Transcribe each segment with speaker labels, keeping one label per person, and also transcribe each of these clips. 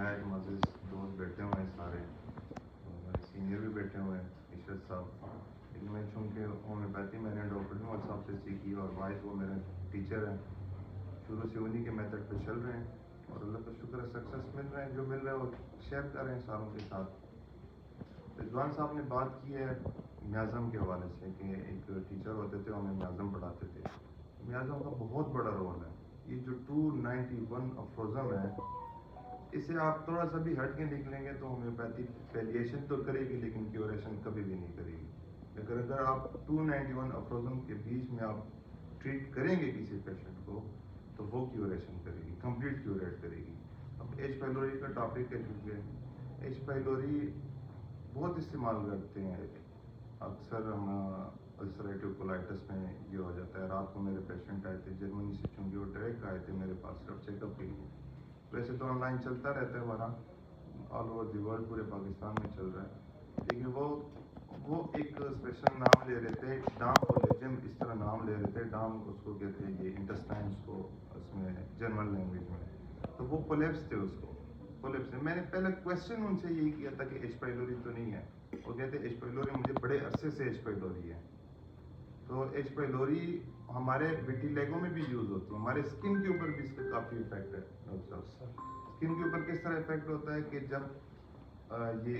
Speaker 1: نہایت معزز دوست بیٹھے ہوئے ہیں سارے، ہمارے سینئر بھی بیٹھے ہوئے ہیں عشرت صاحب، لیکن میں چونکہ ہومیوپیتھی میں نے ڈاکٹر محمد صاحب سے سیکھی اور واحد وہ میرے ٹیچر ہیں، شروع سے انہی کے میتھڈ پہ چل رہے ہیں اور اللہ کا شکر ہے سکسیس مل رہے ہیں، جو مل رہا ہے وہ شیئر کر رہے ہیں ساروں کے ساتھ۔ رضوان صاحب نے بات کی ہے میازم کے حوالے سے کہ ایک ٹیچر ہوتے تھے ہمیں میازم پڑھاتے تھے۔ میازم کا بہت بڑا رول ہے، یہ جو 291 افروزم ہے، اسے آپ تھوڑا سا بھی ہٹ کے نکلیں گے تو ہومیوپیتھی پیلیشن تو کرے گی لیکن کیوریشن کبھی بھی نہیں کرے گی، لیکن اگر آپ 291 افروزم کے بیچ میں آپ ٹریٹ کریں گے کسی پیشنٹ کو تو وہ کیوریشن کرے گی، کمپلیٹ کیوریٹ کرے گی۔ اب ایچ پیلوری کا ٹاپک ہے، کیونکہ ایچ پیلوری بہت استعمال کرتے ہیں، اکثر ہم السریٹیو کولائٹس میں یہ ہو جاتا ہے۔ رات کو میرے پیشنٹ آئے تھے جرمنی سے، چونکہ وہ ڈائریکٹ آئے تھے میرے پاس صرف چیک اپ کے لیے، ویسے تو آن لائن چلتا رہتا ہے ہمارا آل اوور دی ورلڈ، پورے پاکستان میں چل رہا ہے، لیکن وہ ایک اسپیشل نام لے رہے تھے، ڈام کولیجن اس طرح نام لے رہے تھے، ڈام اس کو کہتے ہیں یہ انٹسٹائنس کو اس میں جرمن لینگویج میں، تو وہ کولیپس تھے، اس کو کولیپس تھے۔ میں نے پہلے کویشچن ان سے یہی کیا تھا کہ ایچ پیلوری تو نہیں ہے، وہ کہتے ایچ پیلوری مجھے بڑے عرصے سے ایچ پیلوری ہے۔ تو ایچ پیلوری ہمارے ویٹیلیگو میں بھی یوز ہوتی ہے، ہمارے اسکن کے اوپر بھی اس کا کافی افیکٹ ہے ڈاکٹر صاحب۔ اسکن کے اوپر کس طرح افیکٹ ہوتا ہے کہ جب یہ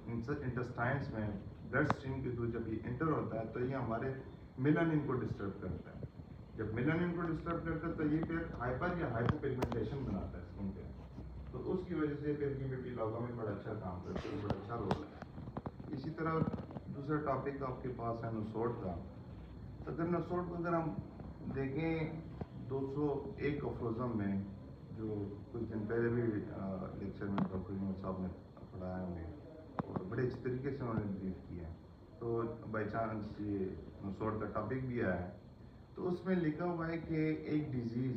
Speaker 1: انٹسٹائنس میں بلڈ اسٹریم کے تھرو جب یہ انٹر ہوتا ہے تو یہ ہمارے میلانن کو ڈسٹرب کرتا ہے، جب میلانن کو ڈسٹرب کرتا ہے تو یہ پھر ہائپر یا ہائپو پیگمنٹیشن بناتا ہے اسکن پہ، تو اس کی وجہ سے پھر یہ ویٹیلیگو میں بڑا اچھا کام کرتا ہے، بڑا اچھا رول ہے۔ اسی طرح دوسرا ٹاپک آپ کے پاس ہے نسوٹ کا، اگر نسوٹ کو اگر ہم دیکھیں 201 افروزم میں، جو کچھ دن پہلے بھی لیکچر میں ڈاکٹر محمد صاحب نے پڑھایا ہمیں اور بڑے اچھے طریقے سے انہوں نے بریف کیا ہے، تو بائی چانس یہ نسوٹ کا ٹاپک بھی آیا ہے، تو اس میں لکھا ہوا ہے کہ ایک ڈیزیز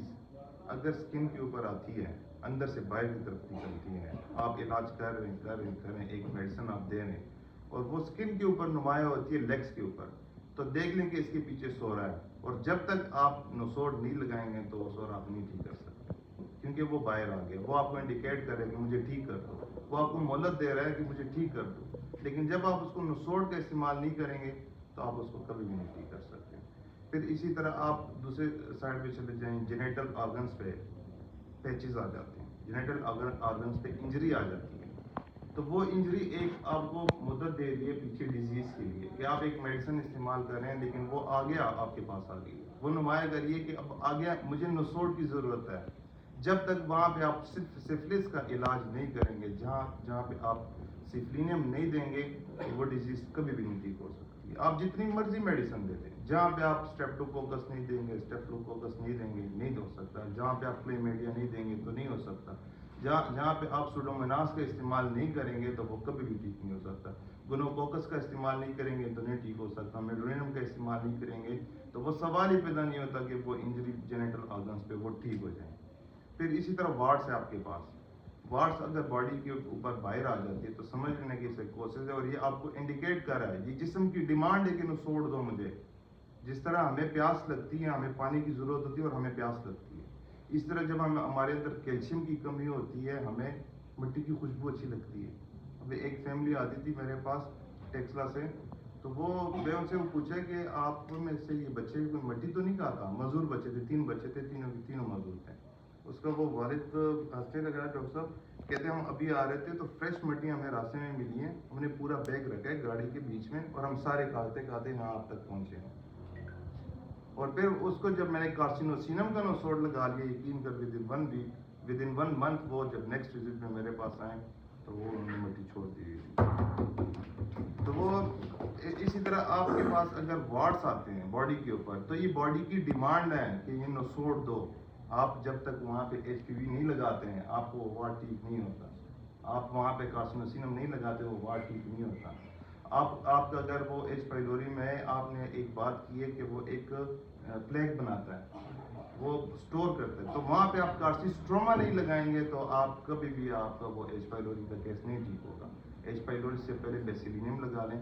Speaker 1: اگر اسکن کے اوپر آتی ہے، اندر سے باہر کی طرف نکلتی ہے، آپ علاج کر رہے ہیں، ایک میڈیسن آپ دے رہے ہیں اور وہ اسکن کے اوپر نمایاں ہوتی ہے، لیگس کے اوپر، تو دیکھ لیں کہ اس کے پیچھے سو رہا ہے، اور جب تک آپ نسوڑ نہیں لگائیں گے تو وہ سور آپ نہیں ٹھیک کر سکتے، کیونکہ وہ باہر آ گیا، وہ آپ کو انڈیکیٹ کر رہا ہے کہ مجھے ٹھیک کر دو، وہ آپ کو مہلت دے رہا ہے کہ مجھے ٹھیک کر دو، لیکن جب آپ اس کو نسوڑ کا استعمال نہیں کریں گے تو آپ اس کو کبھی بھی نہیں ٹھیک کر سکتے۔ پھر اسی طرح آپ دوسرے سائڈ پہ چلے جائیں، جینیٹل آرگنس پہ پیچز آ جاتے ہیں، جینیٹل آرگنس پہ انجری آ جاتی ہے، تو وہ انجری ایک آپ کو مدت دے دی ہے پیچھے ڈیزیز کے لیے کہ آپ ایک میڈیسن استعمال کر رہے ہیں لیکن وہ آ گیا، آپ کے پاس آ گئی، وہ نمایاں کریے کہ اب آ گیا، مجھے نسوڑ کی ضرورت ہے، جب تک وہاں پہ آپ صرف سفلس کا علاج نہیں کریں گے، جہاں پہ آپ سفلینیم نہیں دیں گے تو وہ ڈیزیز کبھی بھی نہیں ٹھیک ہو سکتی ہے، آپ جتنی مرضی میڈیسن دے دیں، جہاں پہ آپ اسٹریپٹوکوکس نہیں دیں گے، اسٹیفلوکوکس نہیں دیں گے، نہیں ہو سکتا، جہاں پہ آپ کلیمیڈیا نہیں دیں گے تو نہیں ہو سکتا، جہاں پہ آپ سوڈوموناس کا استعمال نہیں کریں گے تو وہ کبھی بھی ٹھیک نہیں ہو سکتا، گونوکوکس کا استعمال نہیں کریں گے تو نہیں ٹھیک ہو سکتا، میڈولینم کا استعمال نہیں کریں گے تو وہ سوال ہی پیدا نہیں ہوتا کہ وہ انجری جینیٹل آرگنس پہ وہ ٹھیک ہو جائیں۔ پھر اسی طرح وارٹس ہے آپ کے پاس، وارٹس اگر باڈی کے اوپر باہر آ جاتی ہے تو سمجھ لینا کہ سائیکوسس ہے، اور یہ آپ کو انڈیکیٹ کر رہا ہے، یہ جسم کی ڈیمانڈ ہے کہ نسوڑ دو مجھے، جس طرح ہمیں پیاس لگتی ہے، ہمیں پانی کی ضرورت ہوتی ہے اور ہمیں پیاس لگتی ہے، اس طرح جب ہمارے اندر کیلشیم کی کمی ہوتی ہے، ہمیں مٹی کی خوشبو اچھی لگتی ہے۔ اب ایک فیملی آتی تھی میرے پاس ٹیکسلا سے، تو میں ان سے پوچھا کہ آپ میں سے یہ بچے کوئی مٹی تو نہیں کھاتا؟ مزدور بچے تھے، 3 بچے تھے، تینوں مزدور تھے۔ اس کا وہ والد ہنسنے لگا، ڈاکٹر صاحب کہتے ہم ابھی آ رہے تھے تو فریش مٹی ہمیں راستے میں ملی ہیں، ہم نے پورا بیگ رکھا ہے گاڑی کے بیچ میں اور ہم سارے کھاتے یہاں آپ تک پہنچے ہیں، اور پھر اس کو جب میں نے کارسینوسینم کا نسوڑ لگا لیا، یقین کر ود ان 1 منتھ وہ جب نیکسٹ وزٹ میں میرے پاس آئے تو وہ انہوں نے مٹی چھوڑ دی ہوئی، تو وہ اسی طرح آپ کے پاس اگر وارٹس آتے ہیں باڈی کے اوپر تو یہ باڈی کی ڈیمانڈ ہے کہ یہ نسوڑ دو، آپ جب تک وہاں پہ ایچ پی وی نہیں لگاتے ہیں آپ کو وہ وارٹ ٹھیک نہیں ہوتا، آپ وہاں پہ کارسینوسینم نہیں لگاتے وہ وارٹ ٹھیک نہیں ہوتا۔ آپ کا اگر وہ ایچ پیلوری میں آپ نے ایک بات کی ہے کہ وہ ایک پلیگ بناتا ہے، وہ سٹور کرتا ہے، تو وہاں پہ آپ کارسیسٹروما نہیں لگائیں گے تو آپ کبھی بھی آپ کا وہ ایچ پیلوری کا کیس نہیں ٹھیک ہوگا۔ ایچ پیلوری سے پہلے بیسیلینیم لگا لیں،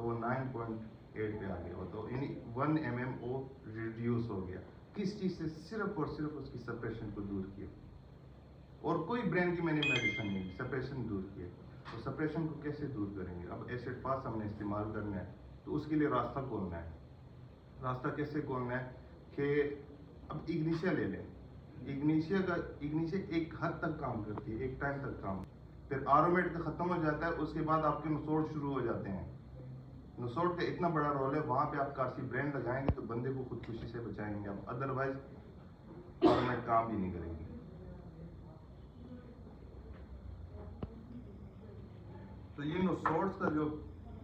Speaker 1: تو وہ 9.8 پہ آ گیا ہو, تو یعنی 1 mm وہ ریڈیوس ہو گیا. کس چیز سے؟ صرف اور صرف اس کی سپریشن کو دور کیا, اور کوئی برین کی میں نے میڈیسن نہیں دی, سپریشن دور کیا. تو سپریشن کو کیسے دور کریں گے؟ اب ایسڈ فاس ہم نے استعمال کرنا ہے, تو اس کے لیے راستہ کھولنا ہے. راستہ کیسے کھولنا ہے کہ اب اگنیشیا لے لیں. اگنیشیا ایک حد تک کام کرتی ہے, ایک ٹائم تک کام, پھر آرومیٹ کا ختم ہو جاتا ہے, اس کے بعد آپ کے نسوڑ شروع ہو جاتے ہیں. نسوڑ کا اتنا بڑا رول ہے, وہاں پہ آپ کارسی برین لگائیں گے تو بندے کو خودکشی سے بچائیں گے آپ, ادروائز آرومیٹ کام بھی نہیں کریں گے. تو یہ نسوڑس کا جو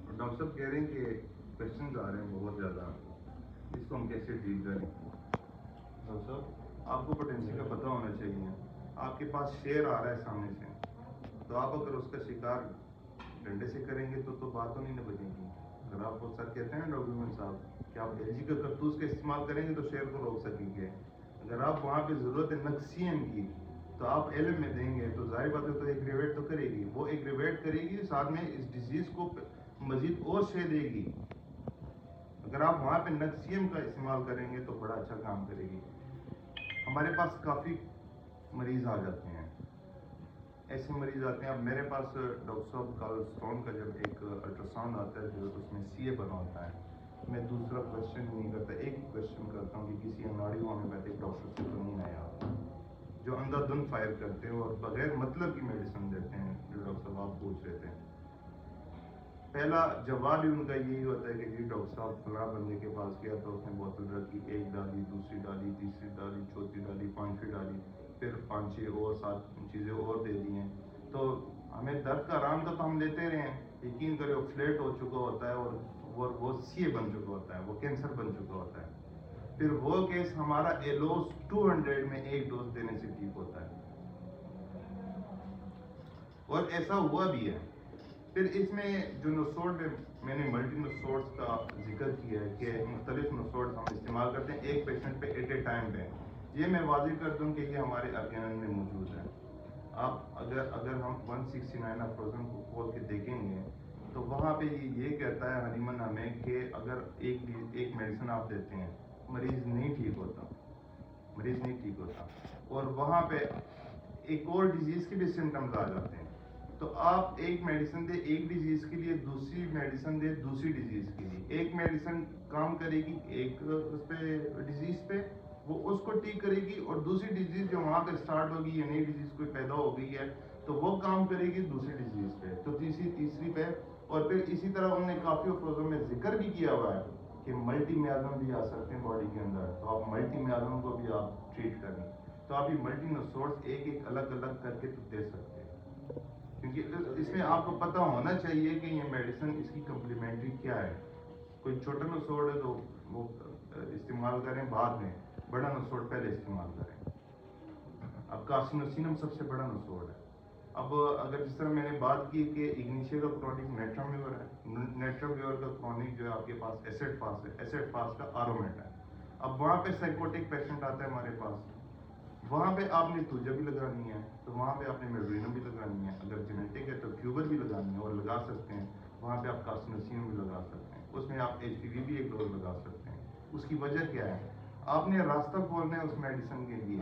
Speaker 1: ڈاکٹر صاحب کہہ رہے ہیں کہ کوشچنز آ رہے ہیں بہت زیادہ, اس کو ہم کیسے ڈیل کریں؟ ڈاکٹر صاحب آپ کو پوٹینشیل کا پتہ ہونا چاہیے. آپ کے پاس شیر آ رہا ہے سامنے سے, تو آپ اگر اس کا شکار ڈنڈے سے کریں گے تو بات تو نہیں نہ بچے گی. اگر آپ کو سر کہتے ہیں نا ڈاکٹر محمد صاحب کہ آپ ایل جی کا کرتوز کا استعمال کریں گے تو شیر کو روک سکیں گے. اگر آپ وہاں پہ ضرورت ہے نقصین کی تو آپ ایل ایم میں دیں گے, تو ظاہر بات ہے تو ایگریویٹ تو کرے گی, وہ ایگریویٹ کرے گی, ساتھ میں اس ڈیزیز کو مزید اور شے دے گی. اگر آپ وہاں پہ نقصین کا استعمال کریں گے تو بڑا اچھا کام کرے گی. ہمارے پاس کافی مریض آ جاتے ہیں, ایسے مریض آتے ہیں. اب میرے پاس ڈاکٹر صاحب کال اسٹون کا جب ایک الٹرا ساؤنڈ آتا ہے جو اس میں سی اے بنا ہوتا ہے, میں دوسرا کوشچن نہیں کرتا, ایک ہی کوشچن کرتا ہوں کہ کسی اناڑی ہومیوپیتھک ڈاکٹر سے تو نہیں آیا جو اندھا دھن فائر کرتے ہیں اور بغیر مطلب کی میڈیسن دیتے ہیں, جو ڈاکٹر صاحب آپ پوچھ رہے تھے. پہلا جواب ہی ان کا یہی ہوتا ہے کہ جی ڈاکٹر صاحب فلاں بندے کے پاس گیا تو اس نے بوتل رکھی, ایک ڈالی, دوسری ڈالی, تیسری ڈالی, چوتھی ڈالی, پانچویں ڈالی, پھر 5-6 اور 7 چیزیں اور دے دی ہیں. تو ہمیں درد کا آرام تو ہم لیتے رہے ہیں, یقین کرے وہ فلیٹ ہو چکا ہوتا ہے اور وہ سی اے بن چکا ہوتا ہے, وہ کینسر بن چکا ہوتا ہے. پھر وہ کیس ہمارا ایلوس 200 میں ایک ڈوز دینے سے ٹھیک ہوتا ہے, اور ایسا ہوا بھی ہے. پھر اس میں جو نسوڑ میں نے ملٹی نسوڑس کا ذکر کیا ہے کہ مختلف نسوڑس ہم استعمال کرتے ہیں ایک پیشنٹ پہ ایٹ اے ٹائم پہ. یہ میں واضح کر دوں کہ یہ ہمارے ارگینن میں موجود ہے. آپ اگر ہم 169 افروزن کو کھول کے دیکھیں گے تو وہاں پہ یہ کہتا ہے حلیمن ہمیں کہ اگر ایک میڈیسن آپ دیتے ہیں مریض نہیں ٹھیک ہوتا, اور وہاں پہ ایک اور ڈیزیز کے بھی سمٹمز آ جاتے ہیں. تو آپ ایک میڈیسن دے ایک ڈیزیز کے لیے, دوسری میڈیسن دے دوسری ڈیزیز کے لیے. ایک میڈیسن کام کرے گی ایک اس پہ ڈیزیز پہ, وہ اس کو ٹھیک کرے گی, اور دوسری ڈیزیز جو وہاں پہ اسٹارٹ ہوگی یا نئی ڈیزیز کوئی پیدا ہو گئی ہے تو وہ کام کرے گی دوسری ڈیزیز پہ, تو تیسری پہ. اور پھر اسی طرح انہوں نے کافی افروزوں میں ذکر بھی کیا ہوا ہے کہ ملٹی میازم بھی آ سکتے ہیں باڈی کے اندر, تو آپ ملٹی میازم کو بھی آپ ٹریٹ کریں. تو آپ یہ ملٹی نسوڑس ایک الگ کر کے تو دے سکتے ہیں, کیونکہ اس میں آپ کو پتہ ہونا چاہیے کہ یہ میڈیسن اس کی کمپلیمنٹری کیا ہے. کوئی چھوٹا نسوڑ ہے تو وہ استعمال کریں بعد میں, بڑا نسوڑ پہلے استعمال کریں. اب کارسینوسینم سب سے بڑا نسوڑ ہے. اب اگر جس طرح میں نے بات کی کہ اگنیشیا کا کرونک نیٹرم ہے, نیٹرم کا کرونک جو ہے آپ کے پاس ایسڈ فاس ہے, ایسڈ فاس کا آرومیٹ ہے. اب وہاں پہ سائیکوٹک پیشنٹ آتا ہے ہمارے پاس, وہاں پہ آپ نے توجہ بھی لگانی ہے, تو وہاں پہ آپ نے میڈرینم بھی لگانی ہے. اگر جینیٹک ہے تو کیوبر بھی لگانی ہے اور لگا سکتے ہیں. وہاں پہ آپ کارسینوسینم بھی لگا سکتے ہیں, اس میں آپ ایچ پی وی بھی ایک ڈوز لگا سکتے ہیں. اس کی وجہ کیا ہے؟ آپ نے راستہ کھولنا ہے اس میڈیسن کے لیے.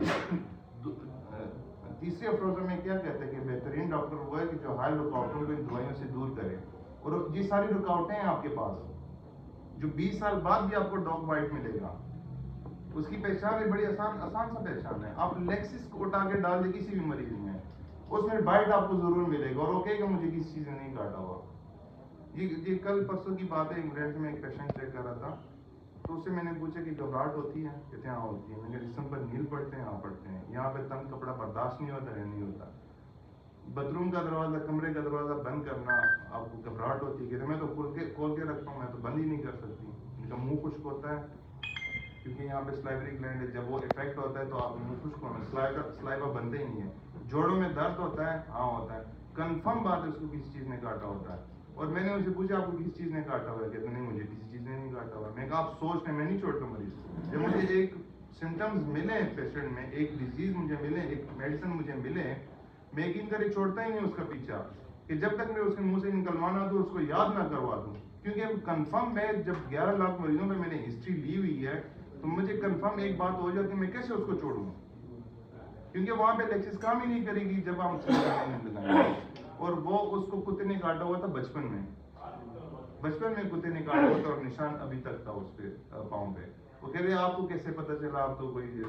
Speaker 1: تیسرے افروزوں میں کیا کہتے ہیں کہ بہترین ڈاکٹر وہ ہے کہ جو حائل رکاوٹوں کو ان دوائیوں سے دور کرے. اور یہ ساری رکاوٹیں ہیں آپ کے پاس جو 20 سال بعد بھی آپ کو ڈاگ وائٹ ملے گا. اس کی پہچان ہے بڑی آسان سا پہچان ہے. آپ لیکسس کو اٹھا کے ڈال دیں کسی بھی مریض میں, اس میں بائٹ آپ کو ضرور ملے گا, اور وہ کہے گا مجھے کسی چیز نے نہیں کاٹا ہوا. یہ کل پرسوں کی بات ہے, انگلینڈ میں ایک پیشنٹ چیک کر رہا تھا, تو اس سے میں نے پوچھا کہ گھبراہٹ ہوتی ہے, کہتے ہیں ہاں ہوتی ہے. میں نے جسم پر نیل پڑتے ہیں, ہاں پڑتے ہیں. یہاں پہ تنگ کپڑا برداشت نہیں ہوتا ہے, نہیں ہوتا. باتھ روم کا دروازہ, کمرے کا دروازہ بند کرنا آپ کو گھبراہٹ ہوتی ہے, کہتے ہیں میں تو کھول کے رکھتا ہوں, میں تو بند ہی نہیں کر سکتی. ان کا منہ خشک ہوتا ہے کیونکہ یہاں پہ سلائیوری گلینڈ ہے, جب وہ افیکٹ ہوتا ہے تو آپ منہ خشک ہونا, سلائیوا بنتے ہی نہیں ہے. جوڑوں میں درد ہوتا ہے, ہاں ہوتا ہے. کنفرم بات ہے اس کو کسی چیز نے کاٹا ہوتا ہے. اور میں نے اسے پوچھا آپ کو کسی چیز نے کاٹا ہوا ہے, کہتے نہیں مجھے کسی چیز نے نہیں کاٹا ہوا. میں کہا آپ سوچ لیں, میں نہیں چھوڑتا مریض. جب مجھے ایک سمٹمز ملے پیشنٹ میں, ایک ڈیزیز مجھے ملے, ایک میڈیسن مجھے ملے, میں یقین کرے چھوڑتا ہی نہیں اس کا پیچھا, کہ جب تک میں اس کے منہ سے نکلوانا دوں, اس کو یاد نہ کروا دوں کیونکہ کنفرم میں جب 11 لاکھ مریضوں میں نے ہسٹری لی ہوئی ہے تو مجھے کنفرم ایک بات ہو جاتی ہے میں کیسے اس کو چھوڑوں، کیونکہ وہاں پہ لیکسس کام ہی نہیں کرے گی جب ہم لگائیں گے. اور وہ اس کو کتے نے کاٹا ہوا تھا بچپن میں کتے نے کاٹا ہوا تھا اور نشان ابھی تک تھا اس پہ پاؤں پہ. وہ کہہ رہے آپ کو کیسے پتا چلا، آپ تو کوئی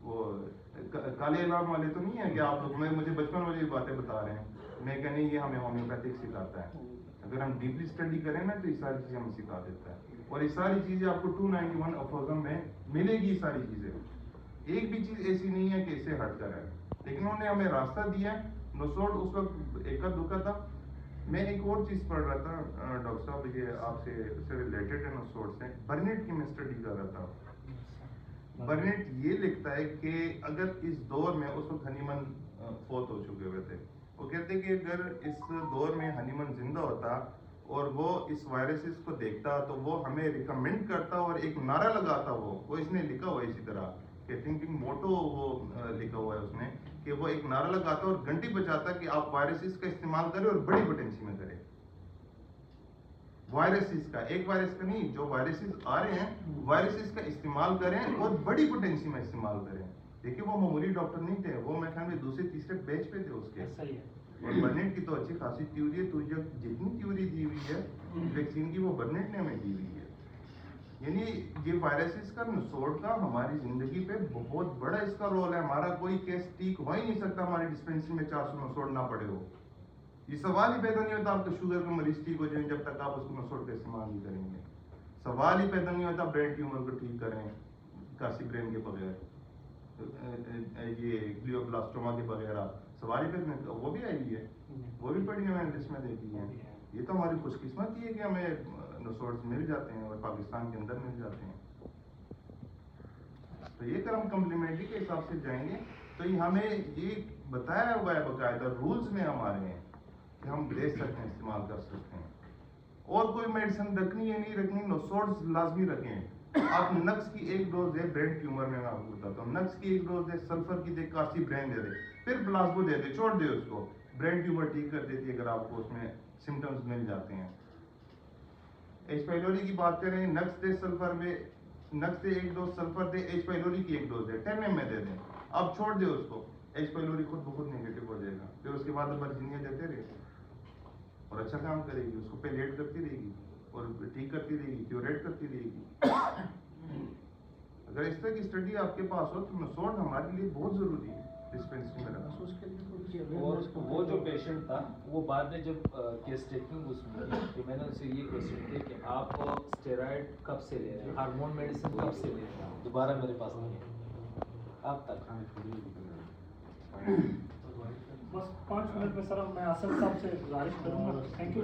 Speaker 1: وہ کالے علام والے تو نہیں ہے کہ آپ لوگ مجھے بچپن والی باتیں بتا رہے ہیں. میں کہ نہیں، یہ ہمیں ہومیوپیتھک سکھاتا ہے. اگر ہم ڈیپلی اسٹڈی کریں نا تو یہ ساری چیزیں ہمیں سکھا دیتا ہے. اور یہ ساری چیزیں آپ کو 291 افوزم میں ملے گی. یہ ساری چیزیں ایک بھی چیز ایسی نہیں ہے کہ اس سے ہٹ کر ہے، لیکن انہوں نے ہمیں راستہ دیا. نسوڑ اس وقت ایک دکھا تھا. میں ایک اور چیز پڑھ رہا تھا ڈاکٹر صاحب، یہ آپ سے ریلیٹڈ ہے نسوڑ سے. برنٹ کی میں اسٹڈی کر رہا تھا. برنٹ یہ لکھتا ہے کہ اگر اس دور میں، اس وقت ہنیمن فوت ہو چکے ہوئے تھے، وہ کہتے کہ اگر اس دور میں ہنیمن زندہ ہوتا اور وہ اس وائرسز کو دیکھتا تو وہ ہمیں ریکمینڈ کرتا اور ایک نعرہ لگاتا. وہ اس نے لکھا ہوا ہے اسی طرح کہ تھنکنگ موٹو وہ لکھا ہوا ہے اس میں کہ وہ ایک نعرہ لگاتا اور گھنٹی بجاتا کہ آپ وائرسز کا استعمال کریں اور بڑی پوٹینسی میں کریں. وائرسز کا، ایک وائرس کا نہیں، جو وائرسز آ رہے ہیں وائرسز کا استعمال کریں اور بڑی پوٹینسی میں استعمال کریں. دیکھیں وہ معمولی ڈاکٹر نہیں تھے، وہ میں خیال میں دوسرے تیسرے بیچ پہ تھے اس کے. اور برنٹ کی تو اچھی خاصی تھیوری ہے. تو جتنی تھیوری دی ہوئی ہے ویکسین کی وہ برنٹ نے ہمیں دی ہوئی ہے. یعنی یہ وائرسز کا نسوڑ کا ہماری زندگی پہ بہت بڑا اس کا رول ہے. ہمارا کوئی کیس ٹھیک ہو ہی نہیں سکتا ہماری ڈسپینسری میں 400 نسوڑ نہ پڑے ہو. یہ سوال ہی پیدا نہیں ہوتا آپ کا شوگر کا مریض ٹھیک ہو جائیں جب تک آپ اس کو نسوڑ کا استعمال نہیں کریں گے. سوال ہی پیدا نہیں ہوتا برین ٹیومر کو ٹھیک کریں کاسی برین کے بغیر، یہ گلیوبلاسٹوما کے بغیر. سوال ہی پیدا، وہ بھی آئی ہوئی ہے، وہ بھی پڑھی ہے میں نے لسٹ میں دیکھی ہے. یہ تو ہماری خوش قسمتی ہے کہ ہمیں نسوڑ مل جاتے ہیں اور پاکستان کے اندر مل جاتے ہیں. تو یہ اگر ہم کمپلیمنٹری کے حساب سے جائیں گے تو یہ ہمیں یہ بتایا ہوا ہے باقاعدہ رولز میں ہمارے ہیں کہ ہم لے سکتے ہیں، استعمال کر سکتے ہیں. اور کوئی میڈیسن رکھنی ہے نہیں رکھنی، نسوڑ لازمی رکھیں. آپ نقص کی ایک ڈوز دے برین ٹیومر میں آپ کو بتاتا ہوں، نقص کی ایک ڈوز دے سلفر کی دے کاسی برین دے دے، پھر پلازبو دے دے، چھوڑ دے اس کو. برین ٹیومر ٹھیک کر دیتی ہے اگر آپ کو اس میں سمٹمز مل جاتے ہیں. ایچ پائلوری کی بات کریں، نقص دے سلفر میں، نقص دے ایک ڈوز سلفر دے، ایچ پائلوری کی ایک ڈوز دے 10 ml دے دیں. اب چھوڑ دے اس کو، ایچ پائلوری خود بخود نیگیٹو ہو جائے گا. پھر اس کے بعد برجینیا دیتے رہے اور اچھا کام کرے گی. اس کو پیلیٹ کرتی رہے گی اور ٹھیک کرتی رہے گی، کیوریٹ کرتی رہے گی. اگر اس طرح کی اسٹڈی آپ کے پاس ہو تو نسوڑ ہمارے لیے بہت ضروری ہے ڈسپینسری میں رکھنا.
Speaker 2: اور وہ جو پیشنٹ تھا وہ بعد میں جب کیس ٹیکنگ اس میں تو میں نے اسے یہ کوشچن کیا کہ آپ اسٹیرائڈ کب سے لے رہے ہیں، ہارمون میڈیسن کب سے لے رہے ہیں. دوبارہ میرے پاس نہیں ہے اب تک.
Speaker 3: بس 5 منٹ میں سر میں آصف صاحب سے گزارش کروں گا. Thank you.